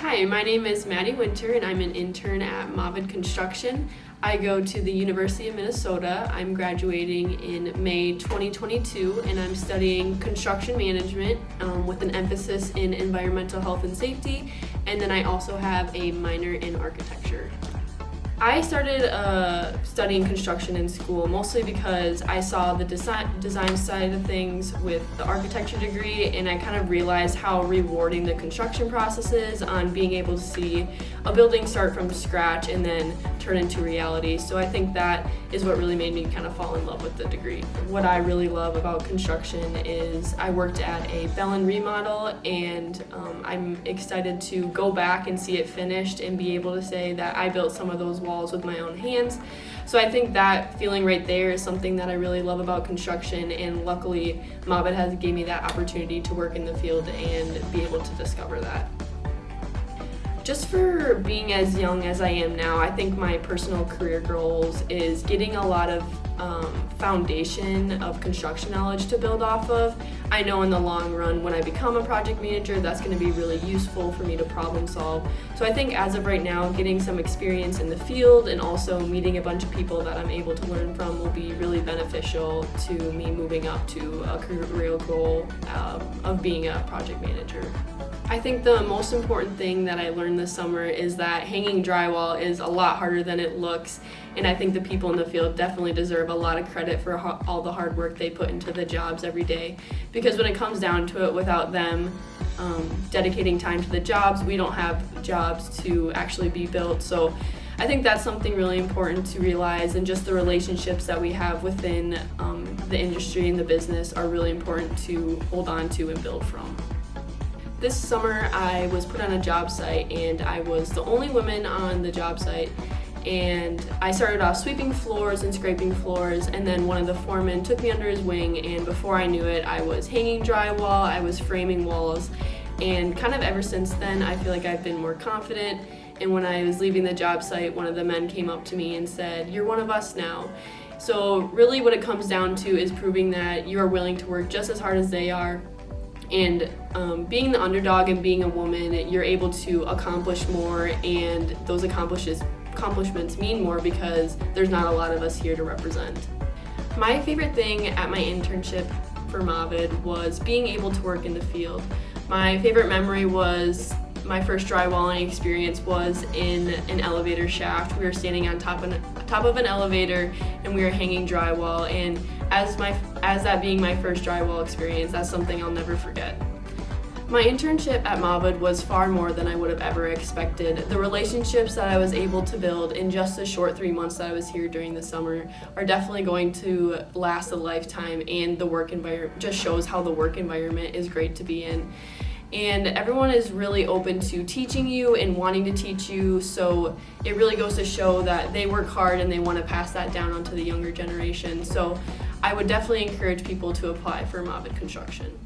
Hi, my name is Mavid Winter and I'm an intern at Mavid Construction. I go to the University of Minnesota. I'm graduating in May 2022 and I'm studying construction management with an emphasis in environmental health and safety, and then I also have a minor in architecture. I started studying construction in school mostly because I saw the design side of things with the architecture degree, and I kind of realized how rewarding the construction process is on being able to see a building start from scratch and then turn into reality. So I think that is what really made me kind of fall in love with the degree. What I really love about construction is I worked at a Bell and remodel, and I'm excited to go back and see it finished and be able to say that I built some of those walls with my own hands. So I think that feeling right there is something that I really love about construction, and luckily Mavid has gave me that opportunity to work in the field and be able to discover that. Just for being as young as I am now, I think my personal career goals is getting a lot of foundation of construction knowledge to build off of. I know in the long run when I become a project manager, that's going to be really useful for me to problem solve. So I think as of right now, getting some experience in the field and also meeting a bunch of people that I'm able to learn from will be really beneficial to me moving up to a career goal of being a project manager. I think the most important thing that I learned this summer is that hanging drywall is a lot harder than it looks, and I think the people in the field definitely deserve a lot of credit for all the hard work they put into the jobs every day, because when it comes down to it, without them dedicating time to the jobs, we don't have jobs to actually be built. So I think that's something really important to realize, and just the relationships that we have within the industry and the business are really important to hold on to and build from. This summer I was put on a job site and I was the only woman on the job site, and I started off sweeping floors and scraping floors, and then one of the foremen took me under his wing, and before I knew it I was hanging drywall, I was framing walls, and kind of ever since then I feel like I've been more confident. And when I was leaving the job site, one of the men came up to me and said, "You're one of us now." So really what it comes down to is proving that you are willing to work just as hard as they are. And being the underdog and being a woman, you're able to accomplish more, and those accomplishments mean more because there's not a lot of us here to represent. My favorite thing at my internship for Mavid was being able to work in the field. My favorite memory was my first drywalling experience was in an elevator shaft. We were standing on top of an elevator and we were hanging drywall, and as that being my first drywall experience, that's something I'll never forget. My internship at Mavid was far more than I would have ever expected. The relationships that I was able to build in just the short 3 months that I was here during the summer are definitely going to last a lifetime, and the work environment just shows how the work environment is great to be in. And everyone is really open to teaching you and wanting to teach you, so it really goes to show that they work hard and they want to pass that down onto the younger generation. So I would definitely encourage people to apply for Mavid Construction.